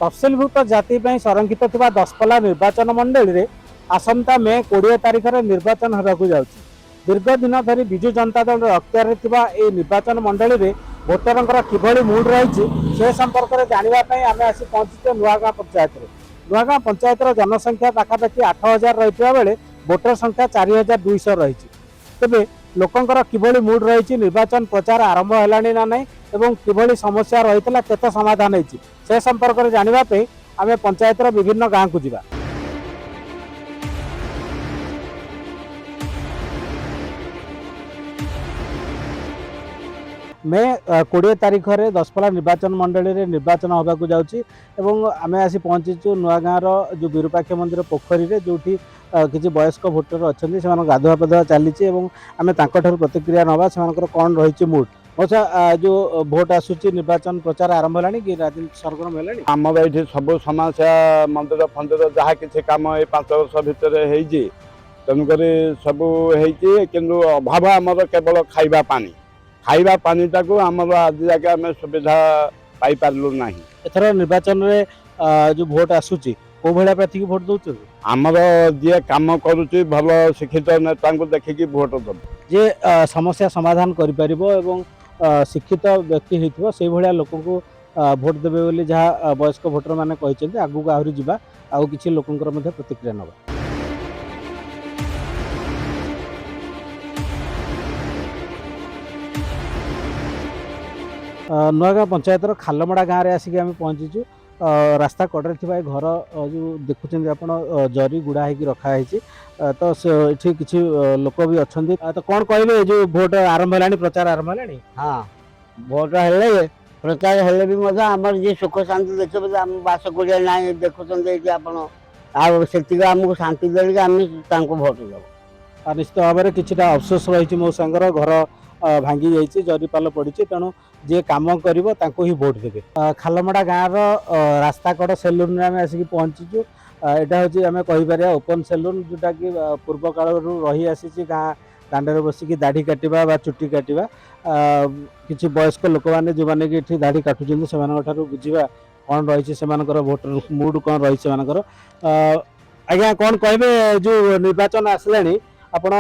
तफसिलभुक्त जाति संरक्षित थिबा दशपल्ला निर्वाचन मंडली रे आसंता मे 20 तारिख रे निर्वाचन होगाकू जाउछि। दीर्घ दिन धरी विजु जनता दल अख्तियार थिबा ए निर्वाचन मंडली रे भोटरंकर किभଳି मूड रही से संपर्क में जानापी आम आसी पहुंचे नुआगाँ पंचायत रे। नुआगाँ पंचायत जनसंख्या पाखापाखि 8000 रही बेले भोटर संख्या 4200 रही। तेबे लोकंकर किभଳି मूड रही निर्वाचन प्रचार आरंभ है ना नहीं एवं किभଳି समस्या रही केते समाधान होती से संपर्क में जानापी आम पंचायत विभिन्न गाँव को जीवा। मे 20 तारिख रे दशपल्ला निर्वाचन मंडली रे निर्वाचन होगाकू जाउछि एवं आमे आसी पहुंचीचु नुआगाँ जो विरूपाक्ष मंदिर पोखरी रे जोठी किछि वयस्क भोटर अछन्ती से गाधुआ पाधुआ चली आमे तांको प्रतिक्रिया नवा से कौन रही मूड। अच्छा जो भोट आसूची निर्वाचन प्रचार आरंभ है कि राजनीति सरगरम है आमर ये सब समस्या मंदिर फंदिर जहाँ किसी कम ये 5 वर्ष भितर तेणुक सब किंतु अभाव आमर केवल खाइबा पानी खाइबा पानी टाक आमर आज जाके आम सुविधा पाई पार्लु ना। एथर निर्वाचन रे जो भोट आसूची को भाया प्रार्थी की भोट दौर आमर जी कम करुच्ची भल शिक्षित नेता देखिकी भोट दब जे समस्या समाधान कर शिक्षित व्यक्ति होता से भाया लोक भोट देवे बोली जहाँ वयस्क भोटर मैंने कहते आगू को आहरी जावा आउ किसी लोकंर प्रतिक्रिया नवा। नुआगाँ पंचायत खालमड़ा गाँव में आसिक आम पहुँचीचु। रास्ता कड़े थी घर जो देखुं आप जरी गुड़ा हो रखाई तो ये किसी लोक भी अच्छा तो कौन कहे जो भोट आरंभ है प्रचार आरंभ है। हाँ भोट है प्रचार हेले भी आमर जी सुख शांति देखिए आम बास करिया ना देखुं आमको शांति देके आम भोट देव। निश्चित भाव में किसी अफसोस रही मो सांगर घर भांगी जाइए जरीपाल पड़ी तेणु जे कम कर ही भोट देवे। खालमड़ा गाँव रास्ता कड़ सेलून आम आसिक पहुँचीचु। यहाँ हूँ आम कहीपर ओपन सेलून जोटा कि पूर्व काल रही आसी गाँ दाण्ड बसिक दाढ़ी काटा चुट्टी काटा किसी वयस्क लोक मैंने जो मैंने कि दाढ़ी काटुच्च से बुझा कौन रही भोटर मूड कौन रही से आज्ञा कौन कहे जो निर्वाचन आसला आपण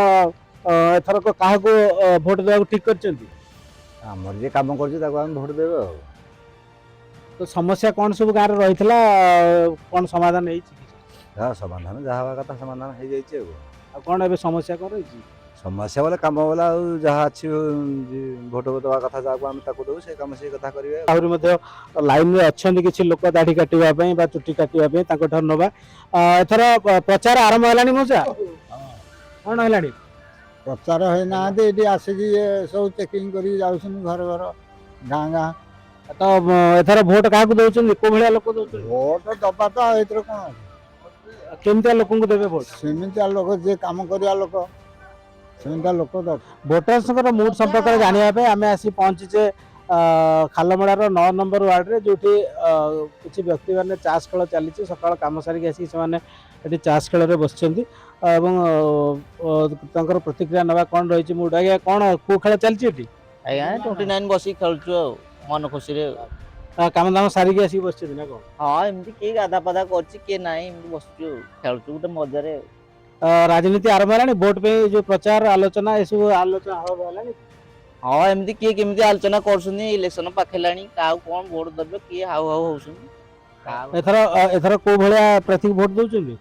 एथरक क्या भोट देवा ठीक कर आमर जी कम कर भोट देवे। तो समस्या कौन सब गाँव रही कौन समाधान हो समाधान जहाँ कथा समाधान हो जाए कौन ए समस्या कौन रही समस्या बोले कम बोला जहाँ अच्छी भोट देवा कथा जहाँ आम देव से कम से कथा करेंगे। आहरी लाइन में अच्छा किसी लोक दाढ़ी काटापी चुट्टी काटापी नवा एथर प्रचार आरंभ है मौसा कौन है प्रचार होना आसिक सब चेकिंग कर घर घर गाँ गाँ तो एथर भोट क्या दौरान को भाया लोक दौर भोट दबा तो ये कौन केमती लोक देवे भोट सेमती लोक जे कम करिया लोक सेमती लोक भोटर्स मूड संपर्क में जानापी आम आसी पहुँचे खालमड़ार 9 नंबर वार्ड रे जो किसी व्यक्ति मैंने चाष खेल चली सका कम सारिक आसिक से चाष खेल बस प्रतिक्रिया नवा कौन रही मूड आज्ञा कौन को खेल चलती आज्ञा 29 बस खेलु मन खुशी काम दाम सारिक आसिक बस ना कौन हाँ एमती किए गाधा पाधा कर ना बस खेलु गोटे मजा राजनीति आरंभ है भोट पे जो प्रचार आलोचना ये सब आलोचना आरंभ है। हाँ एमती किए केमती आलोचना कर इलेक्शन पाखेला क्या कौन भोट देवे किए हाउ हाउ हो एथर को भाया प्रार्थी भोट दौरान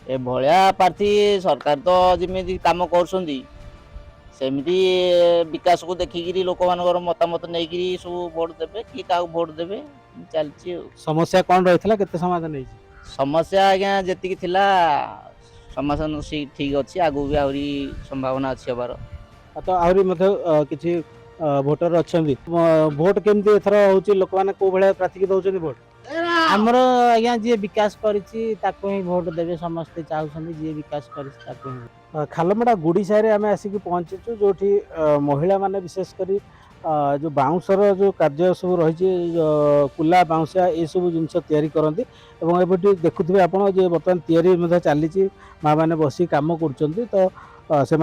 ए भाया प्रार्थी सरकार तो जमी कम करमती विकास को देखिकी लोक मान मतामत नहीं सब भोट देवे कि क्या भोट देवे चलती समस्या कौन रही है समाधान समस्या आज्ञा जी समाधान ठीक अच्छी आगू भी आहरी संभावना अच्छी हबार तो आहरी किसी भोटर अच्छा भोट केमती एथर हूँ लोक मैंने को भाया प्रार्थी दौरान भोट आमर आज्ञा जी विकास करी भोट देवे समस्ते चाहते जी विकास कर। खालमड़ा गुड़ी साहि आम आसिक पहुँचीचु जो महिला माने विशेषकर जो बाउंसर जो कार्य सब रही कुला बाउंसिया ये सब जिनस तैयारी करती एवं देखुए आप बर्तमान तैयारी चली माँ मैंने बस कम कर तो से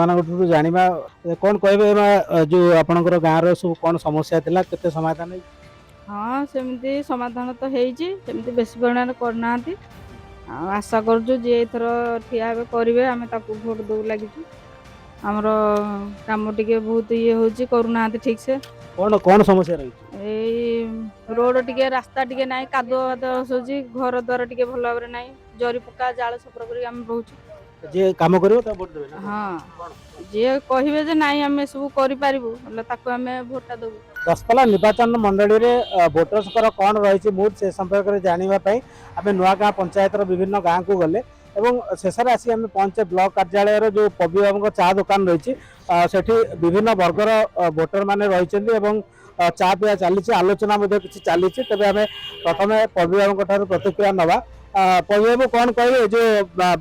जाना कौन कहे जो आपणकर गाँव सब कौन समस्या थी केते समाधान ହଁ ସେମିତି ସମାଧାନ ତ ହେଇଛି, ସେମିତି ବେଶୀ ପରିମାଣରେ କରିନାହାନ୍ତି। ଆଉ ଆଶା କରୁଛୁ ଯିଏ ଏଥର ଠିଆ ହେବେ କରିବେ, ଆମେ ତାକୁ ଭୋଟ ଦେବୁ ଲାଗିଛୁ। ଆମର କାମ ଟିକେ ବହୁତ ଇଏ ହେଉଛି, କରୁନାହାନ୍ତି ଠିକ୍ ସେ। କ'ଣ କ'ଣ ସମସ୍ୟା ରହିଛି? ଏଇ ରୋଡ଼ ଟିକେ, ରାସ୍ତା ଟିକେ ନାହିଁ, କାଦୁଅ ଫାଦୁଅ ହେଉଛି, ଘର ଦ୍ୱାର ଟିକେ ଭଲ ଭାବରେ ନାହିଁ, ଜରି ପକା ଜାଳ ଛପର କରିକି ଆମେ ରହୁଛୁ। ଯିଏ କାମ କରିବ ତାକୁ ଭୋଟ ଦେବେ ନା କ'ଣ? ହଁ, ଯିଏ କହିବେ ଯେ ନାଇଁ ଆମେ ସବୁ କରିପାରିବୁ ହେଲେ ତାକୁ ଆମେ ଭୋଟଟା ଦେବୁ। ଦଶପଲ୍ଲା ନିର୍ବାଚନ ମଣ୍ଡଳୀରେ ଭୋଟର୍ସଙ୍କର କ'ଣ ରହିଛି ମୁଡ୍ ସେ ସମ୍ପର୍କରେ ଜାଣିବା ପାଇଁ ଆମେ ନୂଆଗାଁ ପଞ୍ଚାୟତର ବିଭିନ୍ନ ଗାଁକୁ ଗଲେ ଏବଂ ଶେଷରେ ଆସି ଆମେ ପହଞ୍ଚେ ବ୍ଲକ କାର୍ଯ୍ୟାଳୟର ଯେଉଁ ପବି ବାବୁଙ୍କ ଚା ଦୋକାନ ରହିଛି। ସେଠି ବିଭିନ୍ନ ବର୍ଗର ଭୋଟରମାନେ ରହିଛନ୍ତି ଏବଂ ଚା ପିଆ ଚାଲିଛି, ଆଲୋଚନା ମଧ୍ୟ କିଛି ଚାଲିଛି। ତେବେ ଆମେ ପ୍ରଥମେ ପବି ବାବୁଙ୍କ ଠାରୁ ପ୍ରତିକ୍ରିୟା ନେବା। ପବି ବାବୁ କ'ଣ କହିବେ, ଏ ଯେଉଁ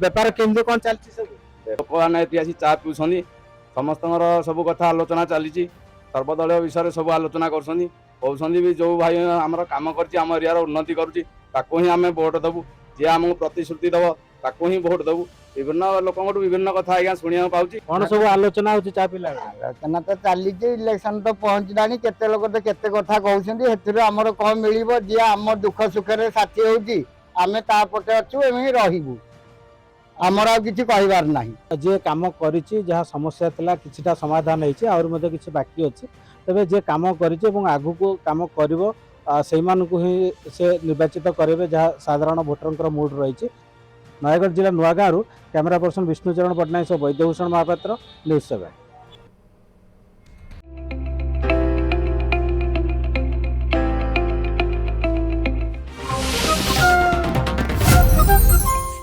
ବେପାର କେମିତି କ'ଣ ଚାଲିଛି ସବୁ? ଲୋକମାନେ ଏଠି ଆସି ଚା ପିଉଛନ୍ତି, ସମସ୍ତଙ୍କର ସବୁ କଥା ଆଲୋଚନା ଚାଲିଛି, ସର୍ବଦଳୀୟ ବିଷୟରେ ସବୁ ଆଲୋଚନା କରୁଛନ୍ତି, କହୁଛନ୍ତି ବି ଯେଉଁ ଭାଇ ଆମର କାମ କରିଛି, ଆମ ଏରିଆର ଉନ୍ନତି କରୁଛି, ତାକୁ ହିଁ ଆମେ ଭୋଟ ଦେବୁ। ଯିଏ ଆମକୁ ପ୍ରତିଶ୍ରୁତି ଦେବ ତାକୁ ହିଁ ଭୋଟ ଦେବୁ। ବିଭିନ୍ନ ଲୋକଙ୍କଠୁ ବିଭିନ୍ନ କଥା ଆଜ୍ଞା ଶୁଣିବାକୁ ପାଉଛି। କ'ଣ ସବୁ ଆଲୋଚନା ହେଉଛି ଚା ପିଇଲା ବେଳେ? ଆଲୋଚନା ତ ଚାଲିଛି, ଇଲେକ୍ସନ ତ ପହଞ୍ଚିଲାଣି, କେତେ ଲୋକ ତ କେତେ କଥା କହୁଛନ୍ତି, ସେଥିରୁ ଆମର କ'ଣ ମିଳିବ? ଯିଏ ଆମ ଦୁଃଖ ସୁଖରେ ସାଥୀ ହେଉଛି ଆମେ ତା ପଟେ ଅଛୁ, ଏମିତି ରହିବୁ, ଆମର ଆଉ କିଛି କହିବାର ନାହିଁ। ଯିଏ କାମ କରିଛି, ଯାହା ସମସ୍ୟା ଥିଲା କିଛିଟା ସମାଧାନ ହେଇଛି, ଆହୁରି ମଧ୍ୟ କିଛି ବାକି ଅଛି। ତେବେ ଯିଏ କାମ କରିଛି ଏବଂ ଆଗକୁ କାମ କରିବ ସେଇମାନଙ୍କୁ ହିଁ ସେ ନିର୍ବାଚିତ କରିବେ, ଯାହା ସାଧାରଣ ଭୋଟରଙ୍କର ମୁଡ୍ ରହିଛି। ନୟାଗଡ଼ ଜିଲ୍ଲା ନୂଆଗାଁରୁ କ୍ୟାମେରା ପର୍ସନ ବିଷ୍ଣୁଚରଣ ପଟ୍ଟନାୟକ ସହ ବୈଦ୍ୟଭୂଷଣ ମହାପାତ୍ର, ନ୍ୟୁଜ୍ 7।